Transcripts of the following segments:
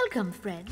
Welcome, friend.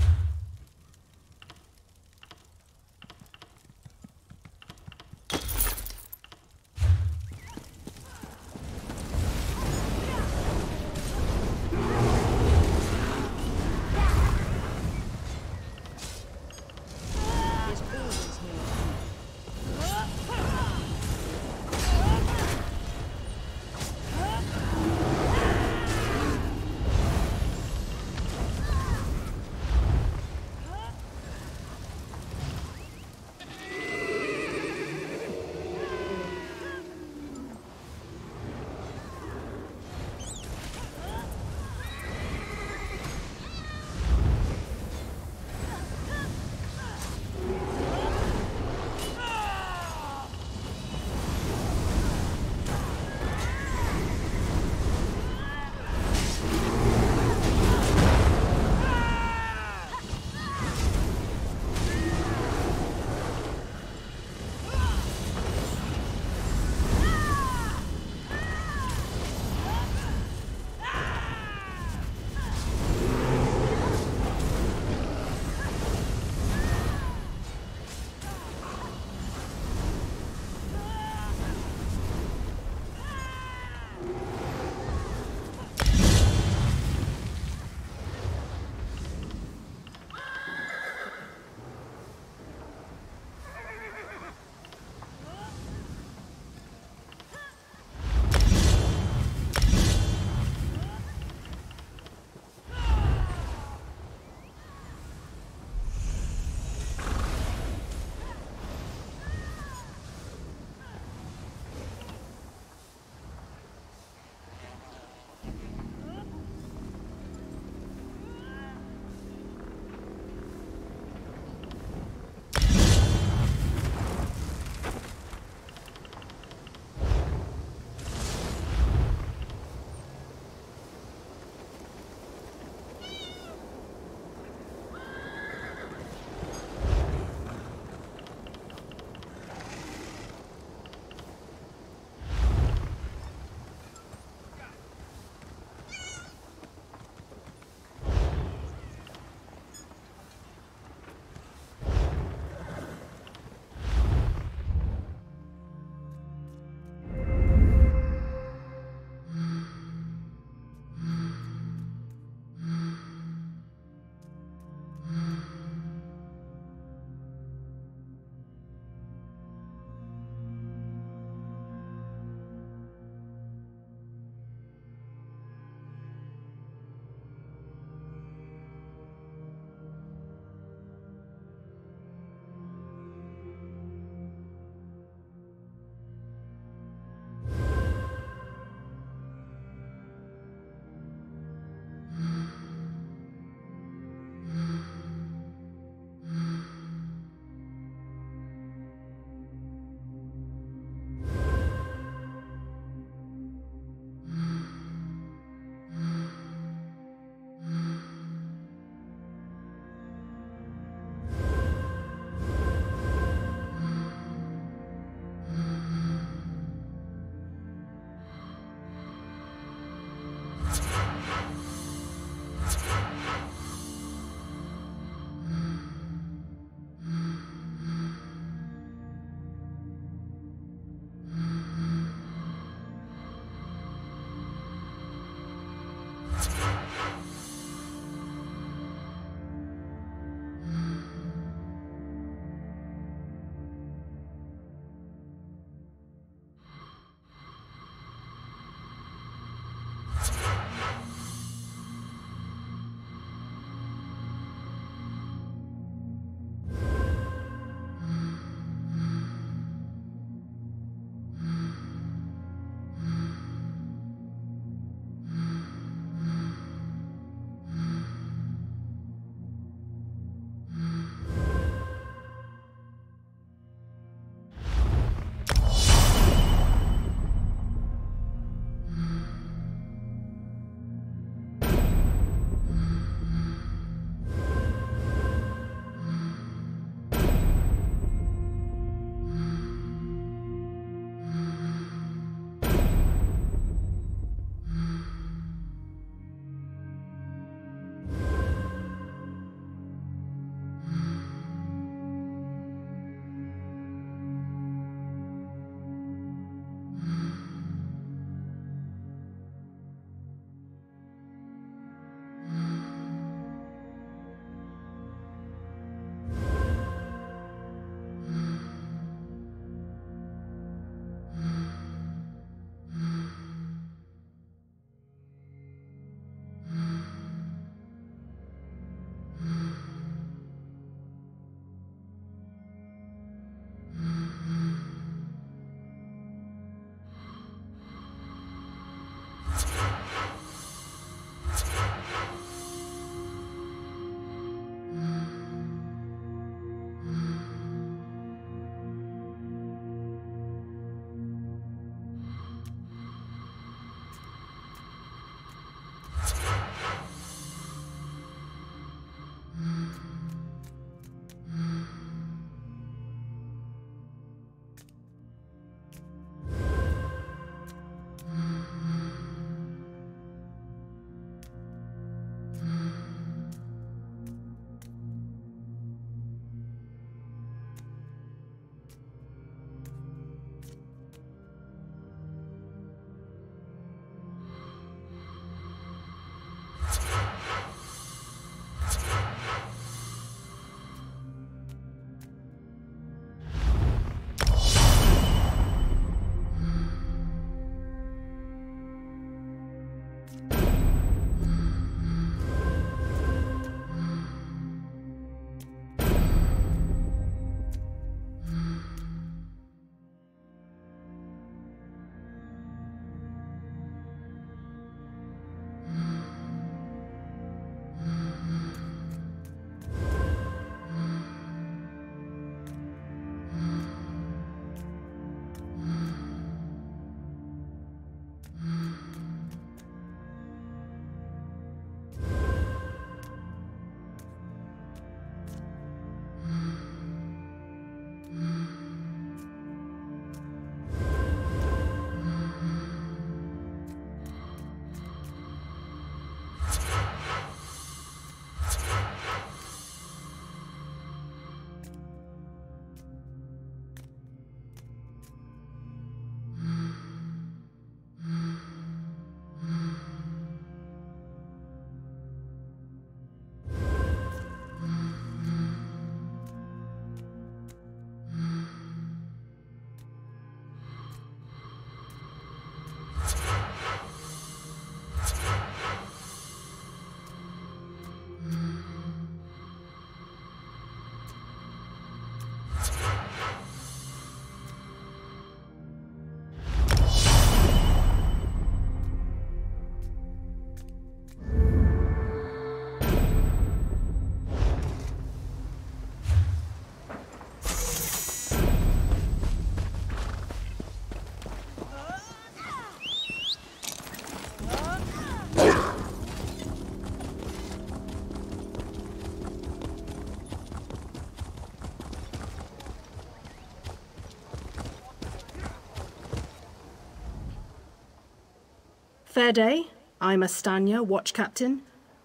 Fair day. I'm Astanya, watch captain.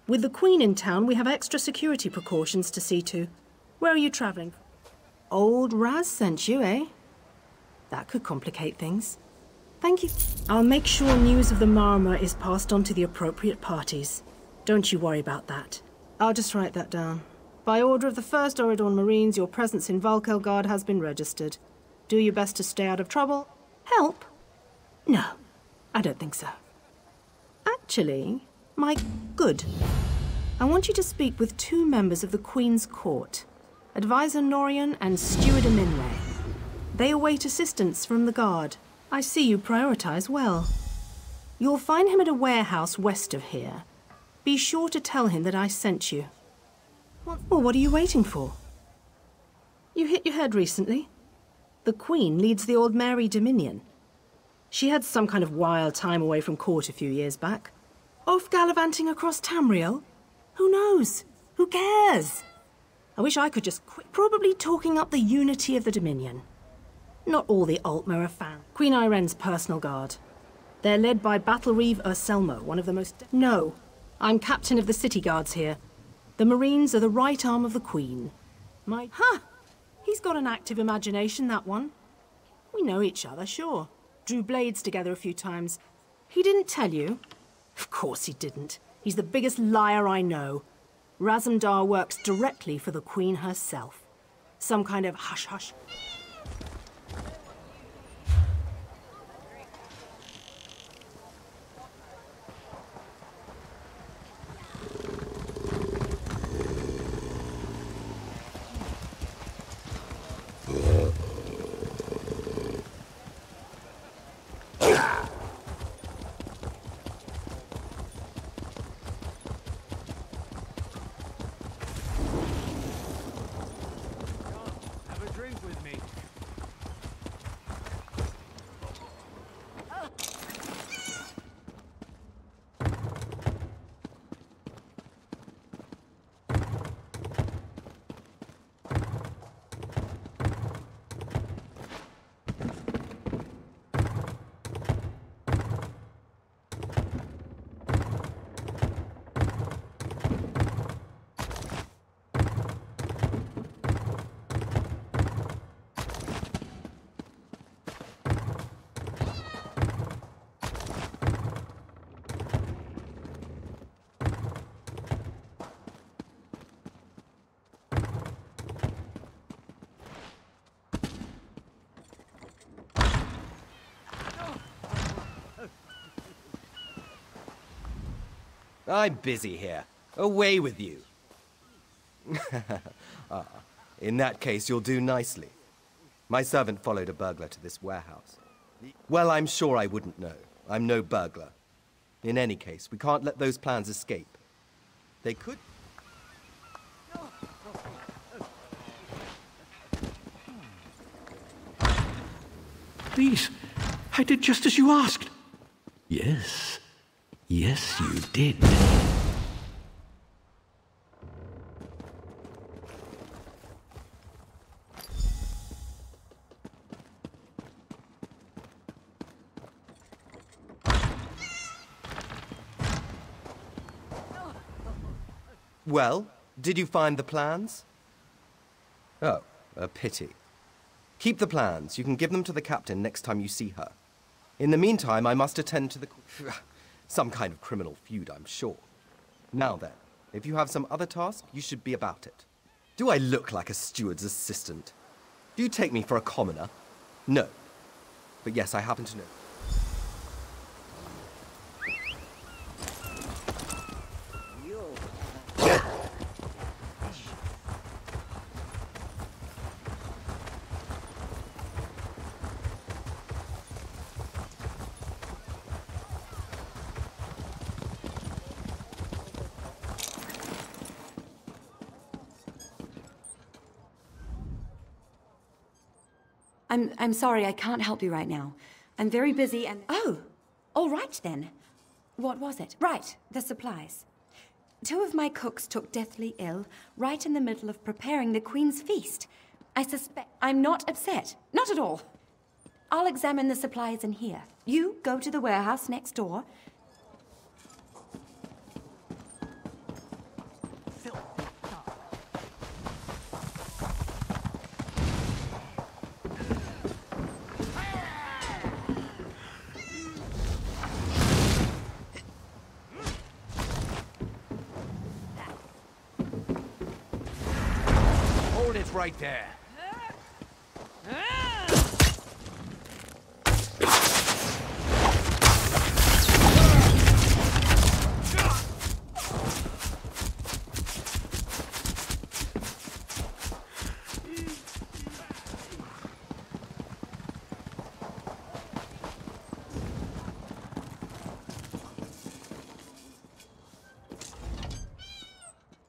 With the Queen in town, we have extra security precautions to see to. Where are you traveling? Old Raz sent you, eh? That could complicate things. Thank you. I'll make sure news of the Marmor is passed on to the appropriate parties. Don't you worry about that. I'll just write that down. By order of the 1st Auridon Marines, your presence in Valkelgard has been registered. Do your best to stay out of trouble. Help? No, I don't think so. Actually, good. I want you to speak with 2 members of the Queen's Court, Advisor Norian and Steward Aminwe. They await assistance from the Guard. I see you prioritize well. You'll find him at a warehouse west of here. Be sure to tell him that I sent you. Well, what are you waiting for? You hit your head recently? The Queen leads the Old Mary Dominion. She had some kind of wild time away from court a few years back. Off gallivanting across Tamriel? Who knows? Who cares? I wish I could just quit. Probably talking up the unity of the Dominion. Not all the Altmer are fans. Queen Irene's personal guard. They're led by Battlereeve Urselmo, one of the most... No, I'm captain of the city guards here. The Marines are the right arm of the Queen. He's got an active imagination, that one. We know each other, sure. Drew blades together a few times. He didn't tell you? Of course he didn't. He's the biggest liar I know. Razumdar works directly for the Queen herself. Some kind of hush-hush. I'm busy here. Away with you. In that case, you'll do nicely. My servant followed a burglar to this warehouse. Well, I'm sure I wouldn't know. I'm no burglar. In any case, we can't let those plans escape. They could... Please, I did just as you asked. Yes. Yes, you did. Well, did you find the plans? Oh, a pity. Keep the plans. You can give them to the captain next time you see her. In the meantime, I must attend to the... Some kind of criminal feud, I'm sure. Now then, if you have some other task, you should be about it. Do I look like a steward's assistant? Do you take me for a commoner? No. But yes, I happen to know. I'm sorry, I can't help you right now. I'm very busy and... Oh, all right then. What was it? Right, the supplies. 2 of my cooks took deathly ill right in the middle of preparing the Queen's feast. I suspect... I'm not upset. Not at all. I'll examine the supplies in here. You go to the warehouse next door. sword is right there.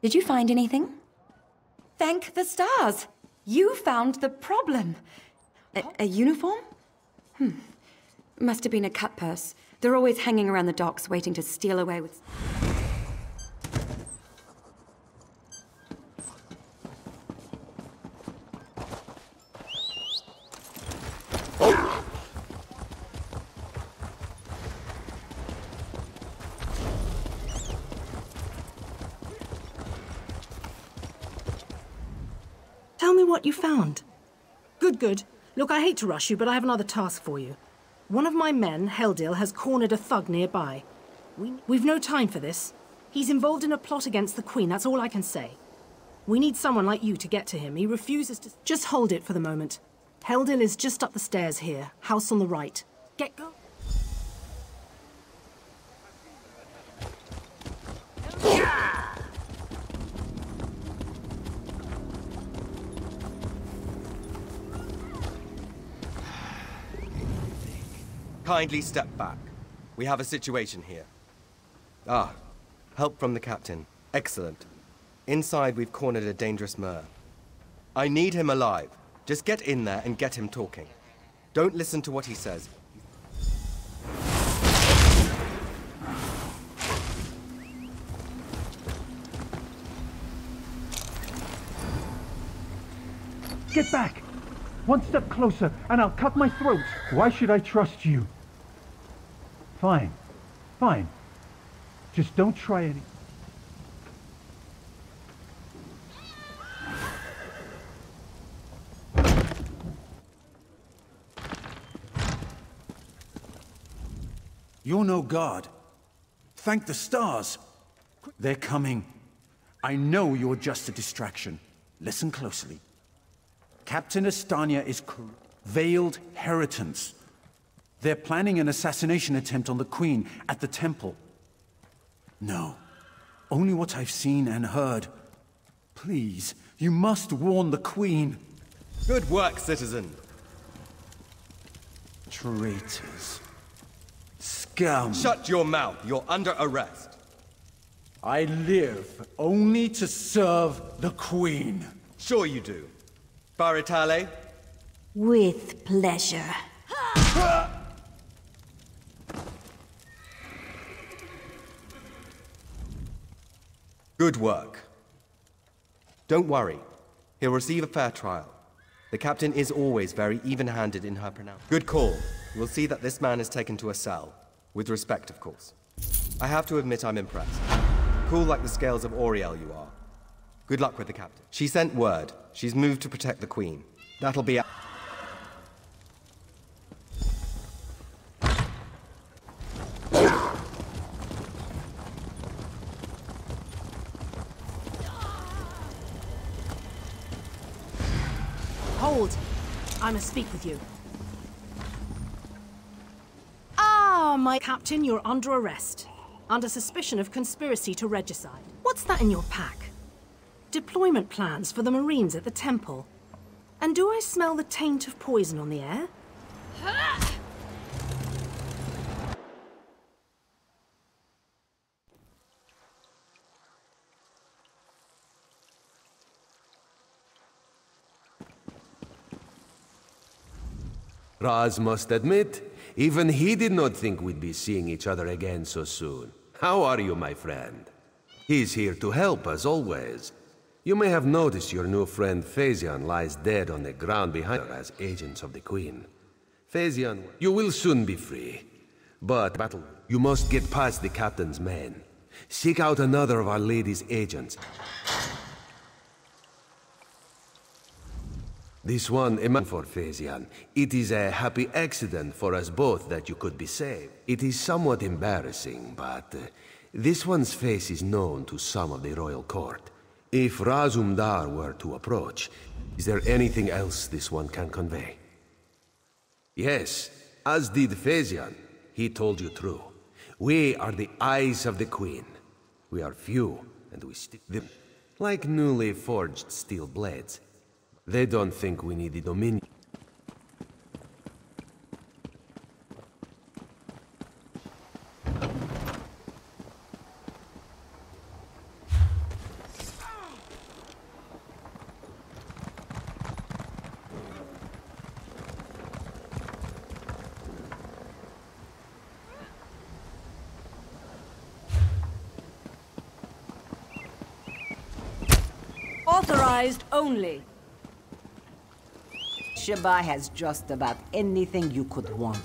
Did you find anything? Thank the stars! You found the problem. A uniform? Must have been a cut purse. They're always hanging around the docks waiting to steal away with... Tell me what you found. Good. Look, I hate to rush you, but I have another task for you. One of my men, Heldil, has cornered a thug nearby. We've no time for this. He's involved in a plot against the Queen, that's all I can say. We need someone like you to get to him. He refuses to... Just hold it for the moment. Heldil is just up the stairs here, house on the right. Get go. Kindly step back. We have a situation here. Ah, help from the captain. Excellent. Inside, we've cornered a dangerous Mer. I need him alive. Just get in there and get him talking. Don't listen to what he says. Get back! One step closer, and I'll cut my throat! Why should I trust you? Fine. Just don't try any... You're no god. Thank the stars. They're coming. I know you're just a distraction. Listen closely. Captain Estania is veiled heritants. They're planning an assassination attempt on the Queen at the temple. No, only what I've seen and heard. Please, you must warn the Queen. Good work, citizen. Traitors. Scum. Shut your mouth. You're under arrest. I live only to serve the Queen. Sure you do. Baritale? With pleasure. Good work. Don't worry. He'll receive a fair trial. The captain is always very even-handed in her pronouncement. Good call. We'll see that this man is taken to a cell. With respect, of course. I have to admit I'm impressed. Cool like the scales of Auriel you are. Good luck with the captain. She sent word. She's moved to protect the Queen. That'll be... Hold. I must speak with you. Ah, my captain, you're under arrest. Under suspicion of conspiracy to regicide. What's that in your pack? Deployment plans for the Marines at the temple. And do I smell the taint of poison on the air? Raz must admit, even he did not think we'd be seeing each other again so soon. How are you, my friend? He's here to help, as always. You may have noticed your new friend Phazion lies dead on the ground behind her as agents of the Queen. Phazion, you will soon be free. But, battle, you must get past the captain's men. Seek out another of Our Lady's agents. This one, a man for Phazion. It is a happy accident for us both that you could be saved. It is somewhat embarrassing, but this one's face is known to some of the royal court. If Razumdar were to approach, is there anything else this one can convey? Yes, as did Phaesian. He told you true. We are the eyes of the Queen. We are few, and we stick them like newly forged steel blades. They don't think we need the dominion. Authorized only. Sheba has just about anything you could want.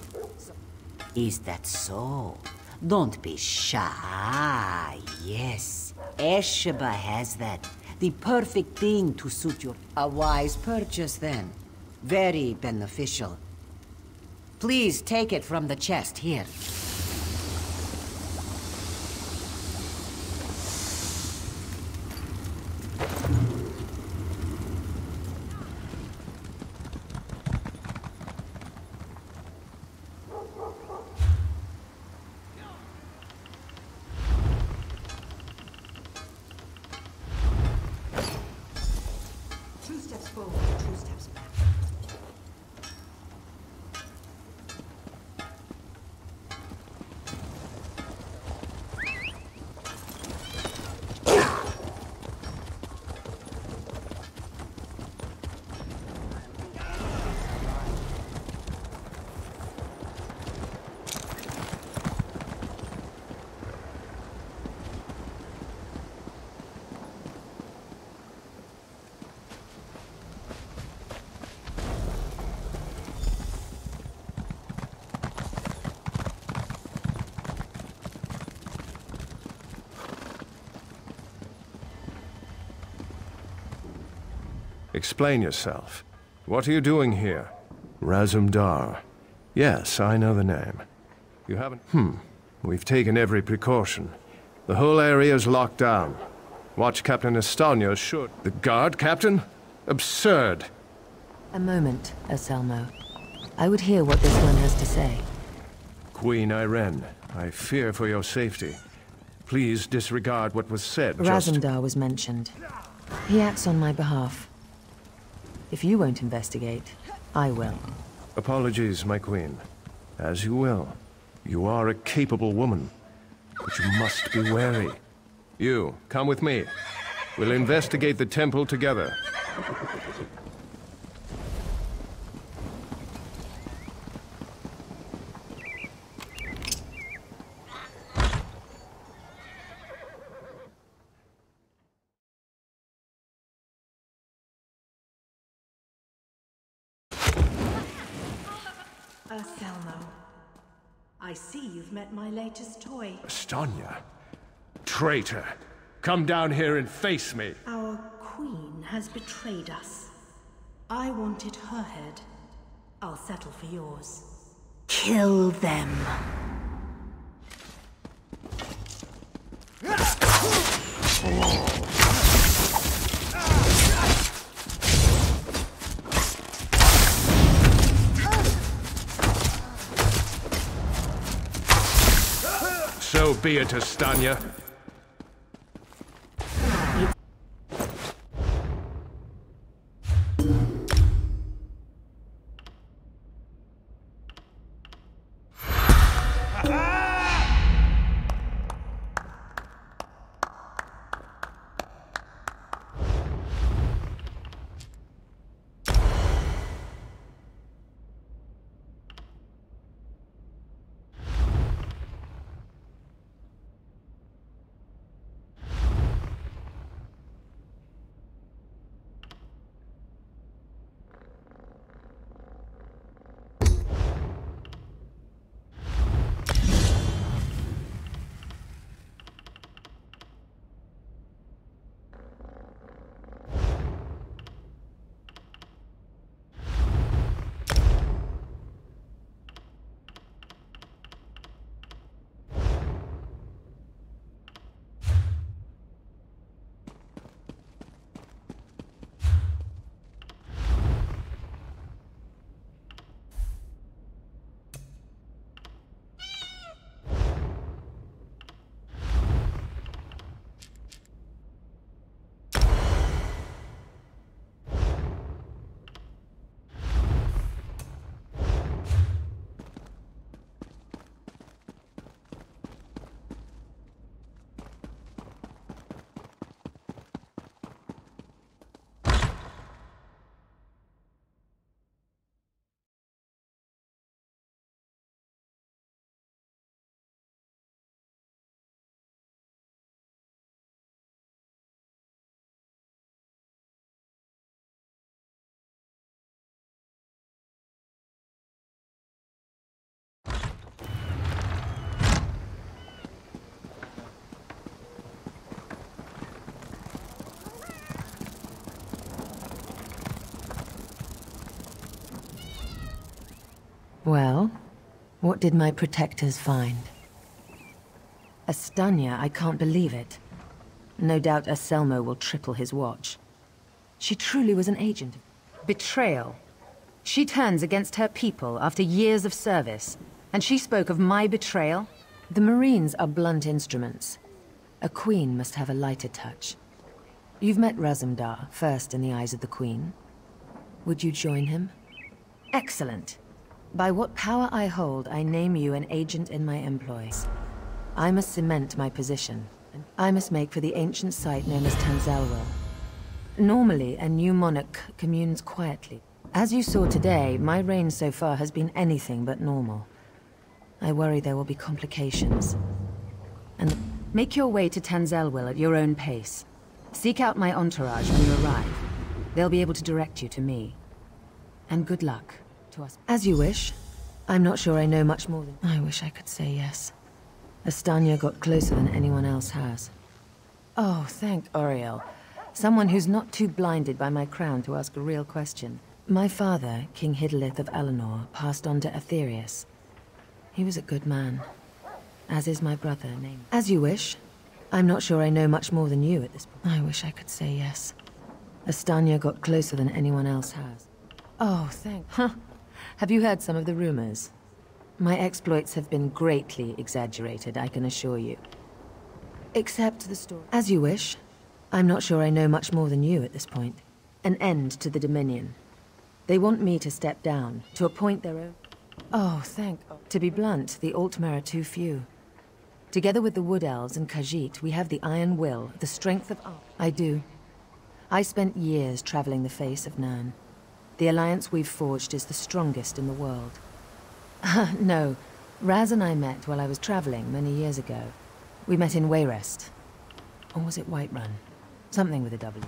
Is that so? Don't be shy. Yes, Sheba has that. The perfect thing to suit your... A wise purchase, then. Very beneficial. Please take it from the chest here. Explain yourself. What are you doing here? Razumdar. Yes, I know the name. You haven't... We've taken every precaution. The whole area's locked down. Watch Captain Estanio should... The guard, Captain? Absurd! A moment, Anselmo. I would hear what this one has to say. Queen Irene, I fear for your safety. Please disregard what was said. Razumdar was mentioned. He acts on my behalf. If you won't investigate, I will. Apologies, my queen. As you will. You are a capable woman. But you must be wary. You, come with me. We'll investigate the temple together. Selmo, I see you've met my latest toy. Estonia? Traitor! Come down here and face me! Our queen has betrayed us. I wanted her head. I'll settle for yours. Kill them. So be it, Estonia. Well, what did my protectors find? Astanya, I can't believe it. No doubt Anselmo will triple his watch. She truly was an agent. Betrayal. She turns against her people after years of service, and she spoke of my betrayal? The Marines are blunt instruments. A queen must have a lighter touch. You've met Razumdar, first in the eyes of the Queen. Would you join him? Excellent. By what power I hold, I name you an agent in my employ. I must cement my position. I must make for the ancient site known as Tanzelwell. Normally, a new monarch communes quietly. As you saw today, my reign so far has been anything but normal. I worry there will be complications. And make your way to Tanzelwell at your own pace. Seek out my entourage when you arrive. They'll be able to direct you to me. And good luck to us. As you wish. I'm not sure I know much more than... I wish I could say yes. Astanya got closer than anyone else has. Oh, thank Auriel. Someone who's not too blinded by my crown to ask a real question. My father, King Hidalith of Alinor, passed on to Aetherius. He was a good man. As is my brother, named... As you wish. I'm not sure I know much more than you at this point. I wish I could say yes. Astanya got closer than anyone else has. Oh, thank... Huh. Have you heard some of the rumors? My exploits have been greatly exaggerated, I can assure you. Except the story. As you wish. I'm not sure I know much more than you at this point. An end to the Dominion. They want me to step down, to appoint their own... Oh, thank... To be blunt, the Altmer are too few. Together with the Wood Elves and Khajiit, we have the iron will, the strength of... I do. I spent years traveling the face of Nirn. The alliance we've forged is the strongest in the world. No, Raz and I met while I was traveling many years ago. We met in Wayrest. Or was it Whiterun? Something with a W.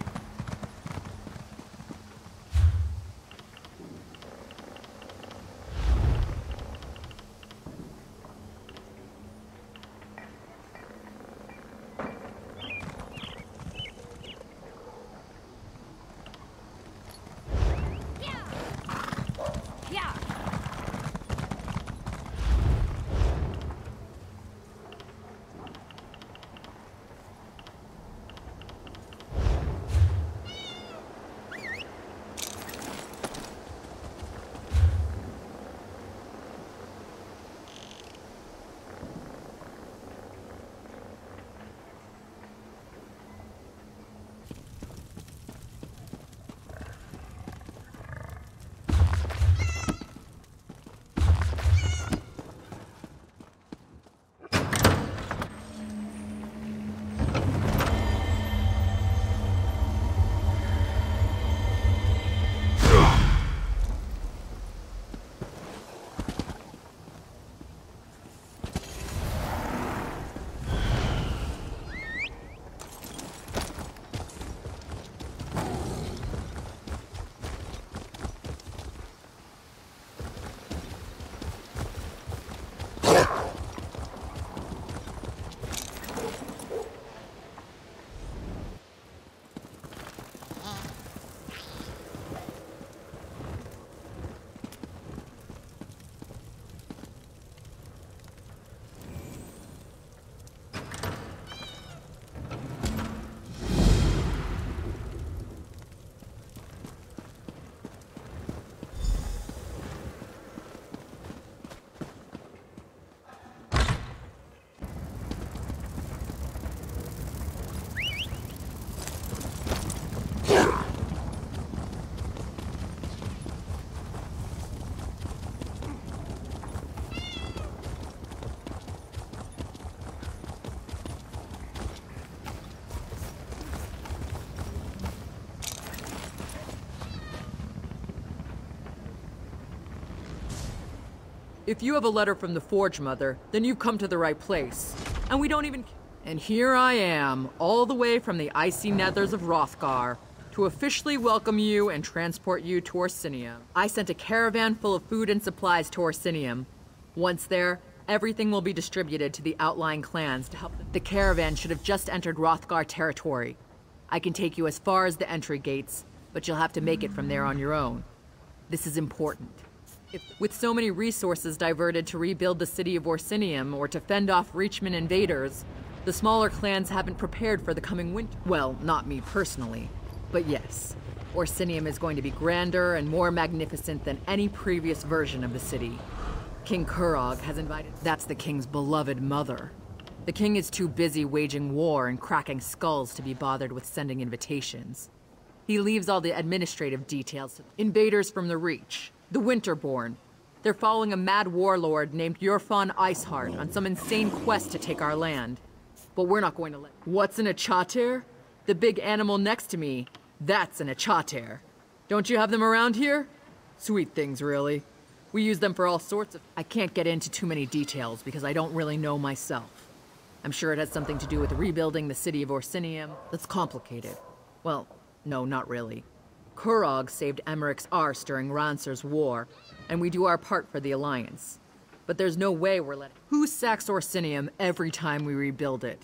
If you have a letter from the Forge Mother, then you've come to the right place. And we don't even... And here I am, all the way from the icy nethers of Hrothgar, to officially welcome you and transport you to Orsinium. I sent a caravan full of food and supplies to Orsinium. Once there, everything will be distributed to the outlying clans to help them. The caravan should have just entered Hrothgar territory. I can take you as far as the entry gates, but you'll have to make it from there on your own. This is important. With so many resources diverted to rebuild the city of Orsinium or to fend off Reachman invaders, the smaller clans haven't prepared for the coming winter. Well, not me personally, but yes. Orsinium is going to be grander and more magnificent than any previous version of the city. King Kurog has invited... That's the king's beloved mother. The king is too busy waging war and cracking skulls to be bothered with sending invitations. He leaves all the administrative details to invaders from the Reach, the Winterborn. They're following a mad warlord named Yorfan Iceheart on some insane quest to take our land. But we're not going to let... What's an Achater? The big animal next to me. That's an Achater. Don't you have them around here? Sweet things, really. We use them for all sorts of... I can't get into too many details because I don't really know myself. I'm sure it has something to do with rebuilding the city of Orsinium. That's complicated. Well, no, not really. Kurog saved Emmerich's arse during Ranser's war, and we do our part for the Alliance. But there's no way we're letting... Who sacks Orsinium every time we rebuild it?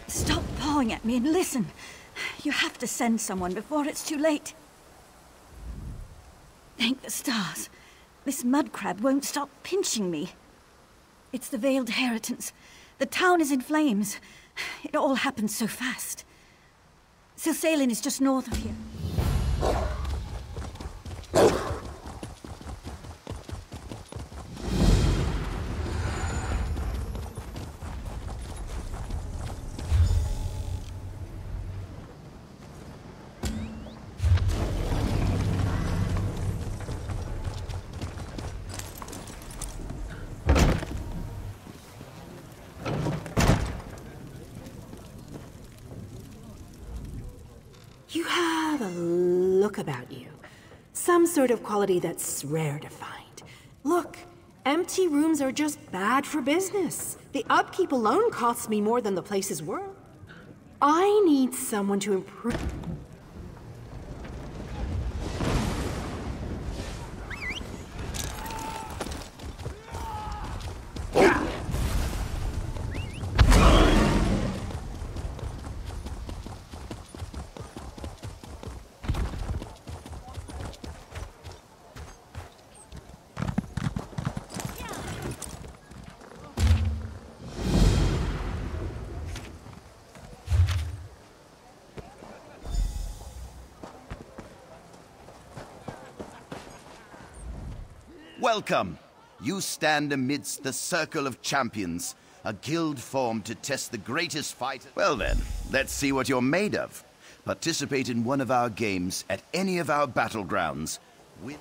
Stop pawing at me and listen. You have to send someone before it's too late. Thank the stars. This mud crab won't stop pinching me. It's the Veiled Inheritance. The town is in flames. It all happened so fast. Silsalin is just north of here. You have a look about you. Some sort of quality that's rare to find. Look, empty rooms are just bad for business. The upkeep alone costs me more than the place is worth. I need someone to improve... Welcome. You stand amidst the circle of champions, a guild formed to test the greatest fighter. Well then, let's see what you're made of. Participate in one of our games at any of our battlegrounds. With...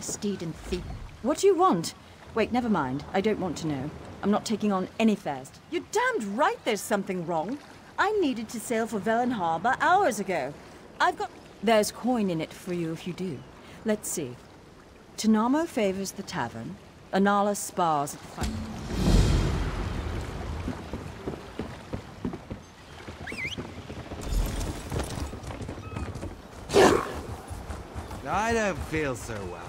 Steed and thief. What do you want? Wait, never mind. I don't want to know. I'm not taking on any fares. You're damned right there's something wrong. I needed to sail for Velen Harbor hours ago. I've got... There's coin in it for you if you do. Let's see. Tanamo favors the tavern. Anala spars at the fight. I don't feel so well.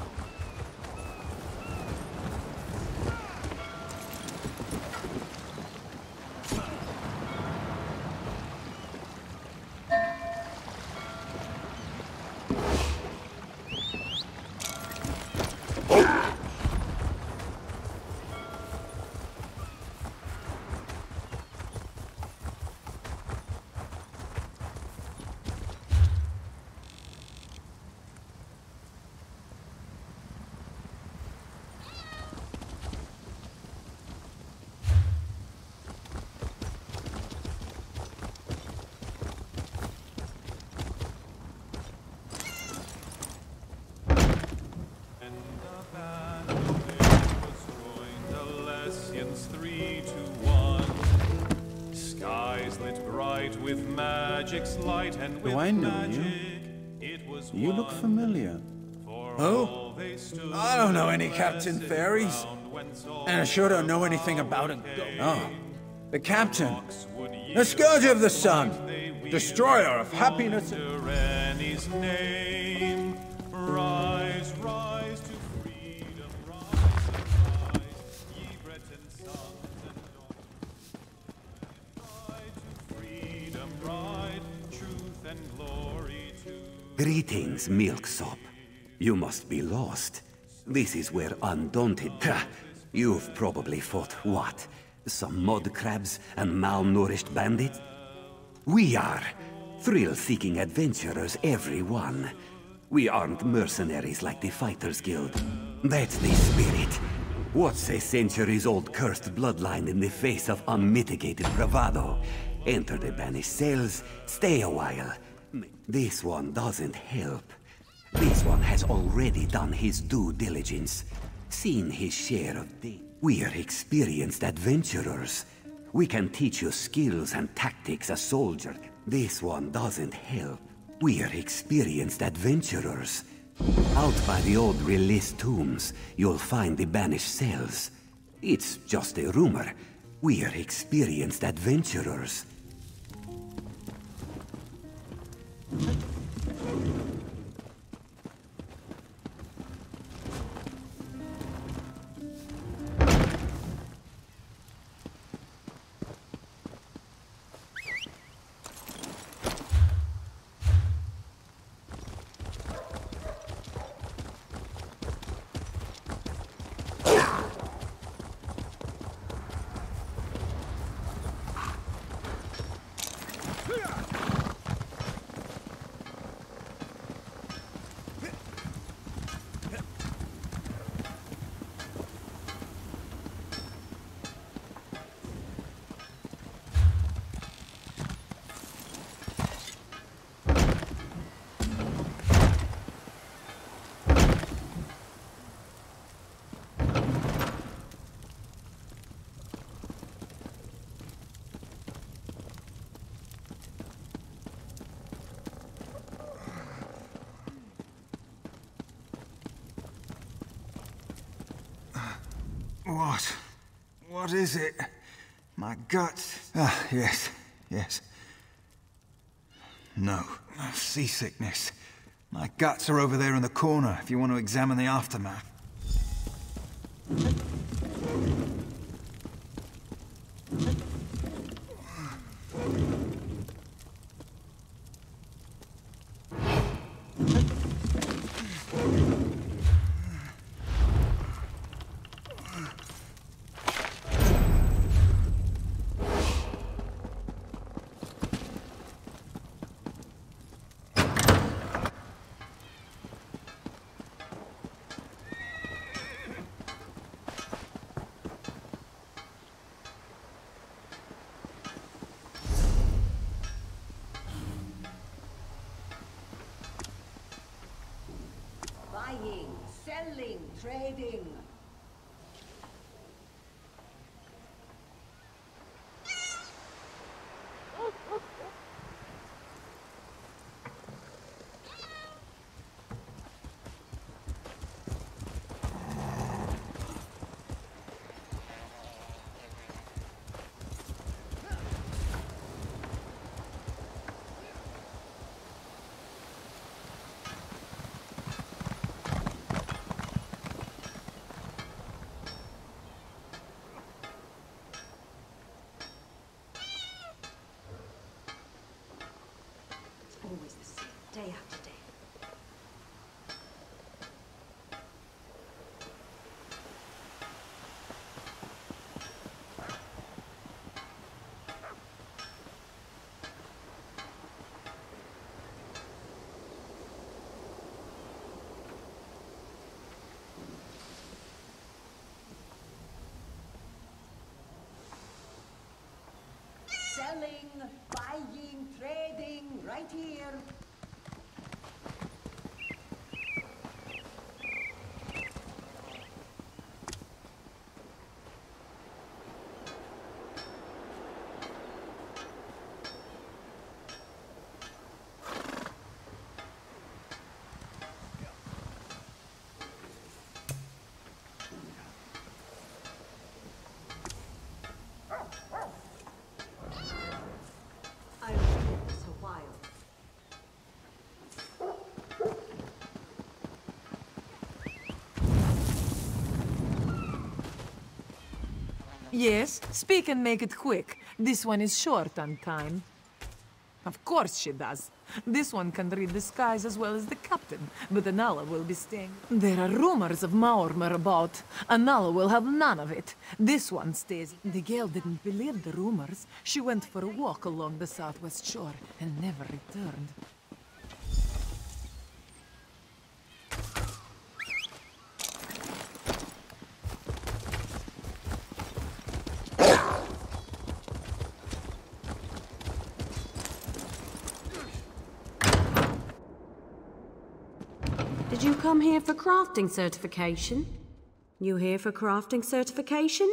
3, 2, 1. Skies lit bright with magic's light, and with Do I know magic you? it was You look familiar. Who? I don't know any Captain Fairies. And I sure don't know anything about a... Oh, the Captain. The Scourge of the Sun. Destroyer of happiness. Rennie's name. Rise, rise to freedom, rise, ye Breton sons and daughters. Ride to freedom, ride, truth and glory to... Greetings, Milksop. You must be lost. This is where Undaunted... You've probably fought what? Some mud crabs and malnourished bandits? We are thrill-seeking adventurers, every one. We aren't mercenaries like the Fighters Guild. That's the spirit. What's a centuries-old cursed bloodline in the face of unmitigated bravado? Enter the banished cells, stay a while. This one doesn't help. This one has already done his due diligence, seen his share of things. We're experienced adventurers. We can teach you skills and tactics as soldier. This one doesn't help. We're experienced adventurers. Out by the old released tombs, you'll find the banished cells. It's just a rumor. We're experienced adventurers. What? What is it? My guts? Ah, yes, yes. No, seasickness. My guts are over there in the corner if you want to examine the aftermath. Buying, selling, trading. Always the same, day after day. Selling, buying, trading, right here. Yes, speak and make it quick. This one is short on time. Of course she does. This one can read the skies as well as the captain, but Anala will be staying. There are rumors of Maormer about. Anala will have none of it. This one stays. The girl didn't believe the rumors. She went for a walk along the southwest shore and never returned. Did you come here for crafting certification? You here for crafting certification?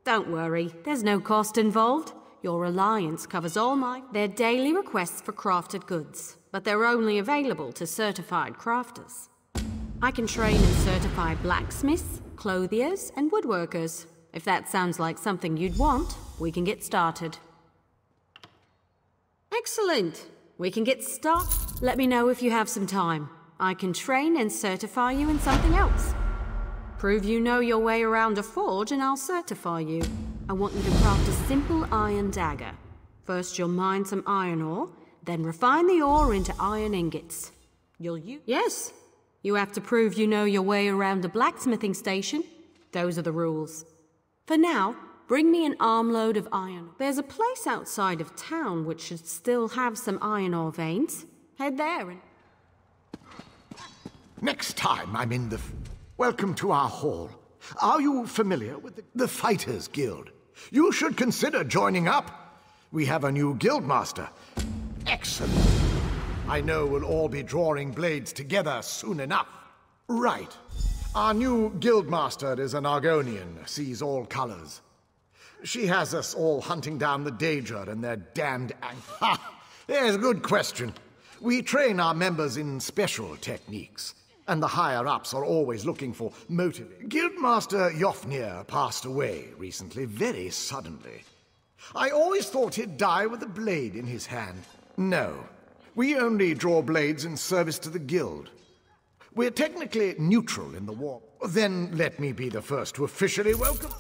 Don't worry, there's no cost involved. Your alliance covers all their daily requests for crafted goods, but they're only available to certified crafters. I can train and certify blacksmiths, clothiers, and woodworkers. If that sounds like something you'd want, we can get started. Excellent! We can get started. Let me know if you have some time. I can train and certify you in something else. Prove you know your way around a forge and I'll certify you. I want you to craft a simple iron dagger. First you'll mine some iron ore, then refine the ore into iron ingots. Yes, you have to prove you know your way around a blacksmithing station. Those are the rules. For now, bring me an armload of iron. There's a place outside of town which should still have some iron ore veins. Head there and... Next time I'm in the... Welcome to our hall. Are you familiar with the Fighters Guild? You should consider joining up. We have a new guildmaster. Excellent. I know we'll all be drawing blades together soon enough. Right. Our new guildmaster is an Argonian, sees all colors. She has us all hunting down the Daedra and their damned... Ha! There's a good question. We train our members in special techniques. And the higher-ups are always looking for motive. Guildmaster Jofnir passed away recently, very suddenly. I always thought he'd die with a blade in his hand. No. We only draw blades in service to the guild. We're technically neutral in the war. Then let me be the first to officially welcome...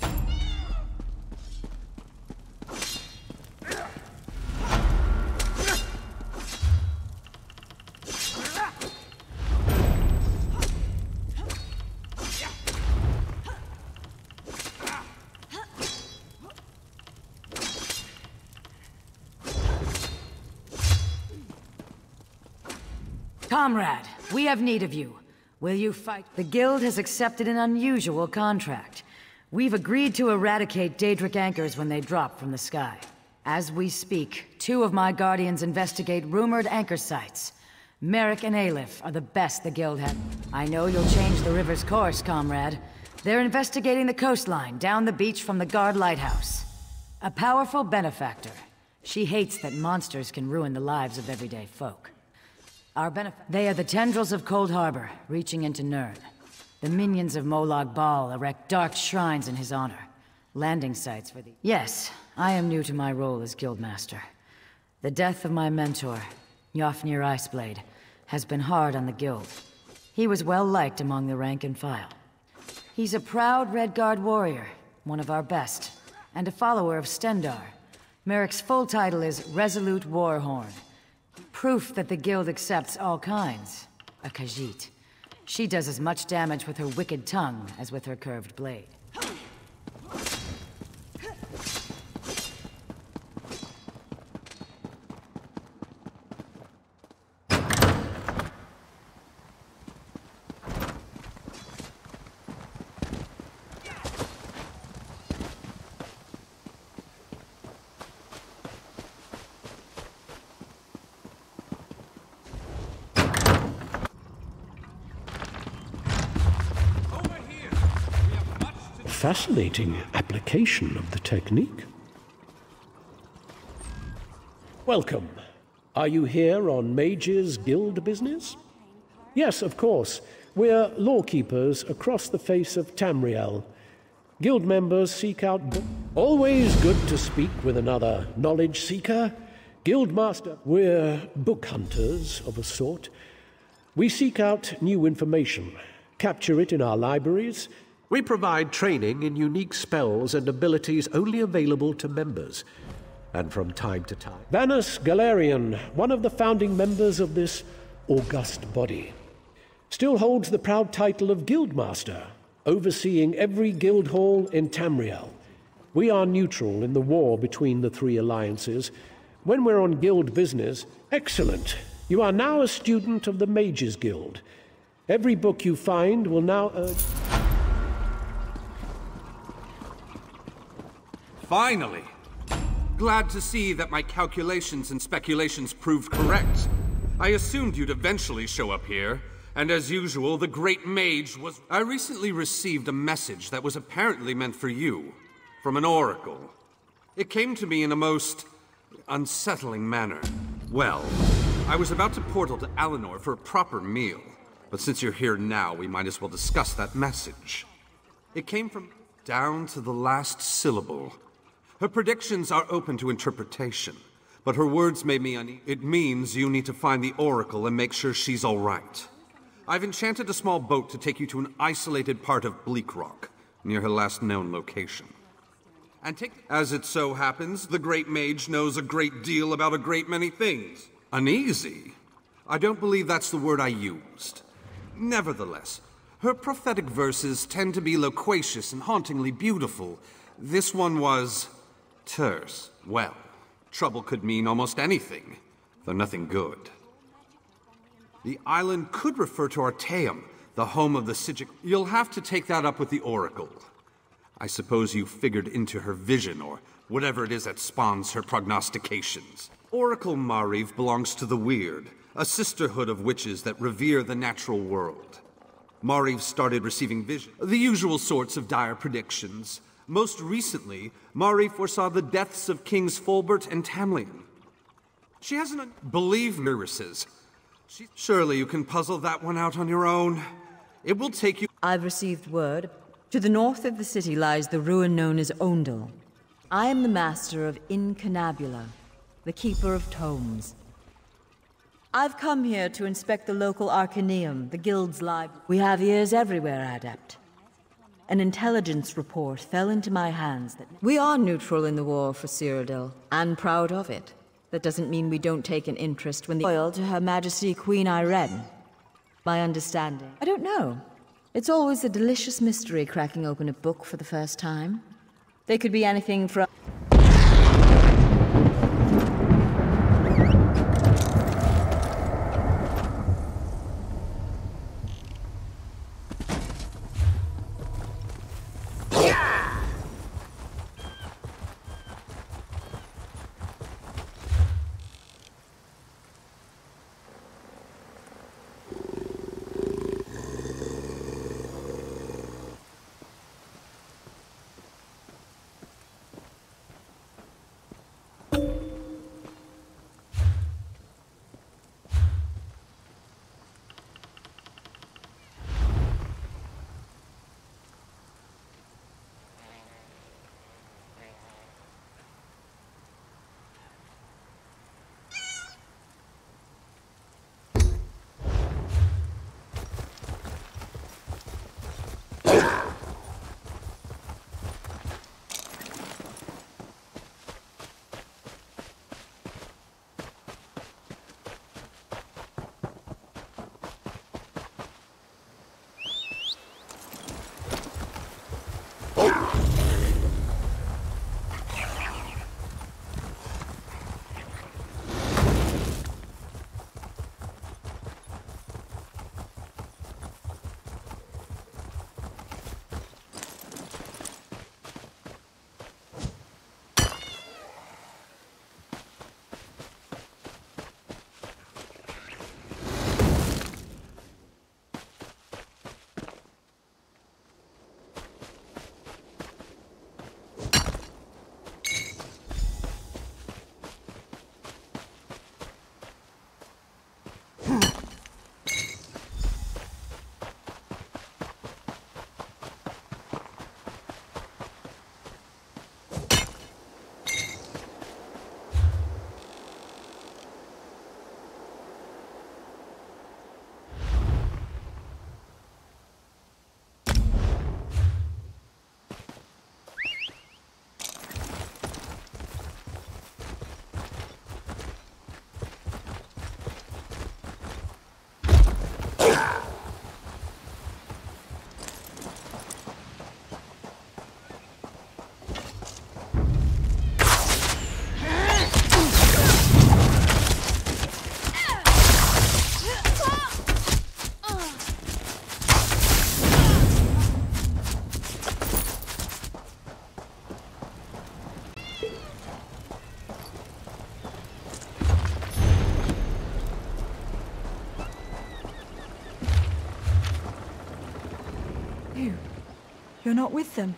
Comrade, we have need of you. Will you fight? The Guild has accepted an unusual contract. We've agreed to eradicate Daedric anchors when they drop from the sky. As we speak, 2 of my Guardians investigate rumored anchor sites. Merrick and Aleph are the best the Guild has. I know you'll change the river's course, comrade. They're investigating the coastline, down the beach from the Guard Lighthouse. A powerful benefactor. She hates that monsters can ruin the lives of everyday folk. They are the tendrils of Cold Harbor, reaching into Nirn. The minions of Molag Bal erect dark shrines in his honor. Landing sites for the... Yes, I am new to my role as Guildmaster. The death of my mentor, Jofnir Iceblade, has been hard on the Guild. He was well liked among the rank and file. He's a proud Redguard warrior, one of our best, and a follower of Stendar. Merrick's full title is Resolute Warhorn. Proof that the Guild accepts all kinds. A Khajiit. She does as much damage with her wicked tongue as with her curved blade. Fascinating application of the technique. Welcome. Are you here on Mage's Guild business? Yes, of course. We're lawkeepers across the face of Tamriel. Guild members seek out... Always good to speak with another knowledge seeker. Guildmaster. We're book hunters of a sort. We seek out new information, capture it in our libraries, We provide training in unique spells and abilities only available to members, and from time to time. Vanus Galarian, one of the founding members of this august body, still holds the proud title of Guildmaster, overseeing every guild hall in Tamriel. We are neutral in the war between the three alliances. When we're on guild business, excellent. You are now a student of the Mages Guild. Every book you find will now earn... Finally! Glad to see that my calculations and speculations proved correct. I assumed you'd eventually show up here, and as usual, the Great Mage was... I recently received a message that was apparently meant for you, from an oracle. It came to me in a most unsettling manner. Well, I was about to portal to Alinor for a proper meal, but since you're here now, we might as well discuss that message. It came from down to the last syllable. Her predictions are open to interpretation, but her words made me uneasy. It means you need to find the oracle and make sure she's all right. I've enchanted a small boat to take you to an isolated part of Bleak Rock, near her last known location. And as it so happens, the Great Mage knows a great deal about a great many things. Uneasy? I don't believe that's the word I used. Nevertheless, her prophetic verses tend to be loquacious and hauntingly beautiful. This one was terse. Well, trouble could mean almost anything, though nothing good. The island could refer to Artaeum, the home of the Sigic. You'll have to take that up with the oracle. I suppose you figured into her vision, or whatever it is that spawns her prognostications. Oracle Mariv belongs to the Weird, a sisterhood of witches that revere the natural world. Mariv started receiving vision, the usual sorts of dire predictions. Most recently, Mariv foresaw the deaths of Kings Fulbert and Tamlin. She hasn't believed irises. Surely you can puzzle that one out on your own. It will take you... I've received word. To the north of the city lies the ruin known as Ondel. I am the master of Incunabula, the keeper of tomes. I've come here to inspect the local Arcaneum, the guild's library. We have ears everywhere, Adept. An intelligence report fell into my hands that... We are neutral in the war for Cyrodiil, and proud of it. That doesn't mean we don't take an interest when the loyal to Her Majesty Queen Irene. My understanding. I don't know. It's always a delicious mystery cracking open a book for the first time. They could be anything from... You're not with them?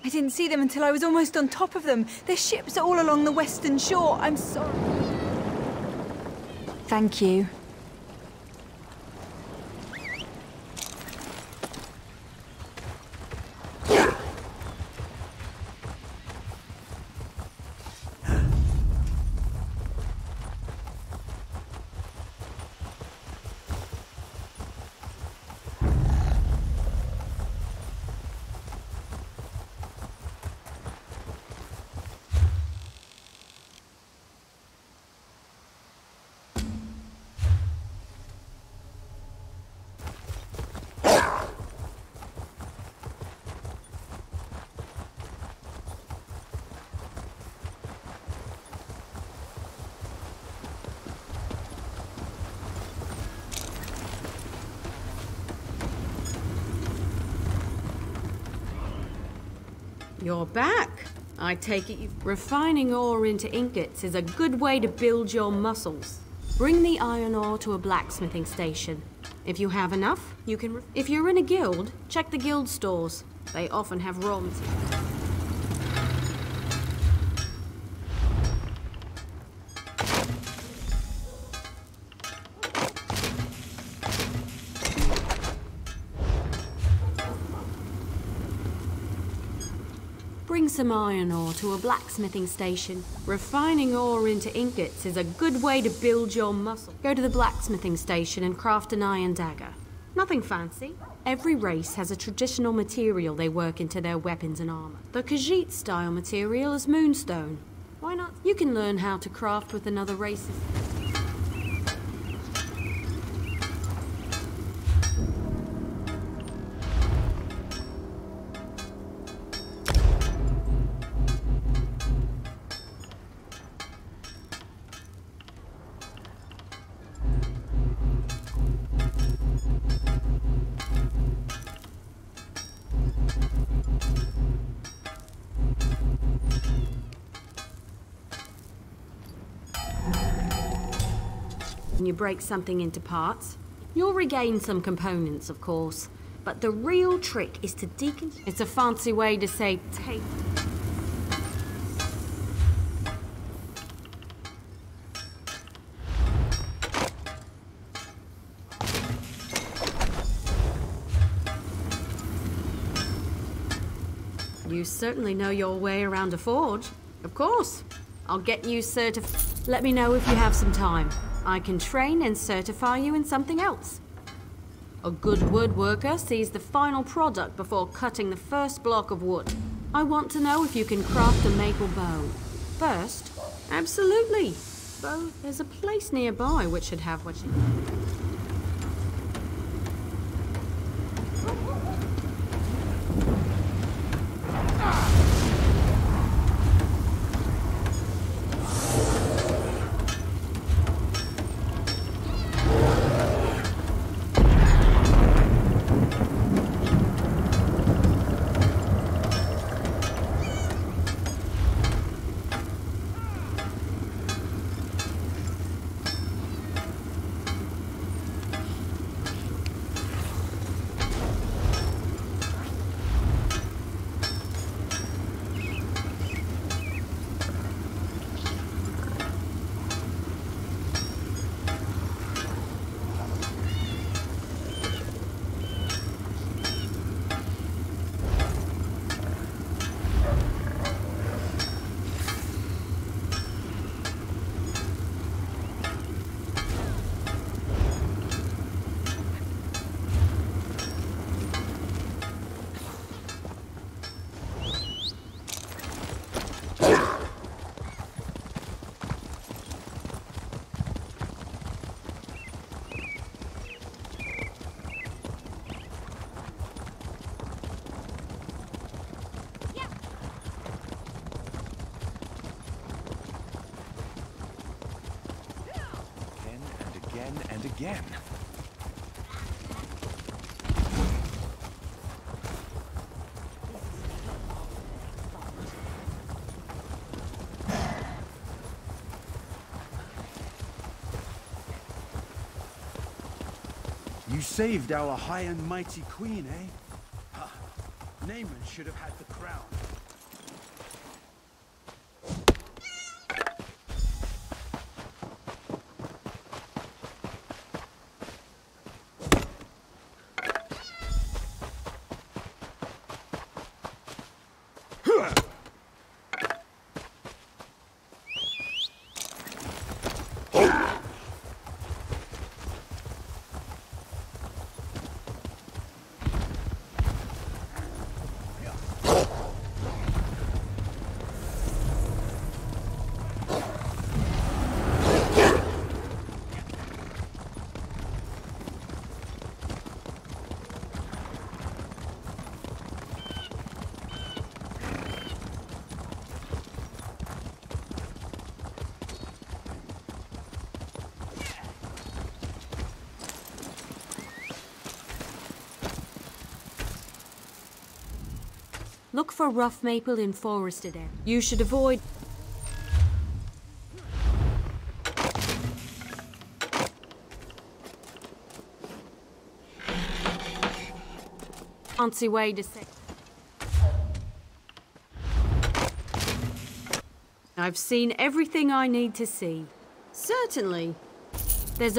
I didn't see them until I was almost on top of them. Their ships are all along the western shore. I'm sorry. Thank you. You're back. I take it you... Refining ore into ingots is a good way to build your muscles. Bring the iron ore to a blacksmithing station. If you have enough, you can... If you're in a guild, check the guild stores. They often have raw materials. Bring some iron ore to a blacksmithing station. Refining ore into ingots is a good way to build your muscle. Go to the blacksmithing station and craft an iron dagger. Nothing fancy. Every race has a traditional material they work into their weapons and armor. The Khajiit style material is moonstone. Why not? You can learn how to craft with another race. When you break something into parts, you'll regain some components, of course. But the real trick is to It's a fancy way to say take. You certainly know your way around a forge. Of course. I'll get you certified. Let me know if you have some time. I can train and certify you in something else. A good woodworker sees the final product before cutting the first block of wood. I want to know if you can craft a maple bow. First? Absolutely. Bow, there's a place nearby which should have what you need. Again. You saved our high and mighty queen, eh? Naaman should have had the crown. Look for rough maple in forested area. You should avoid... Fancy way to say... I've seen everything I need to see. Certainly.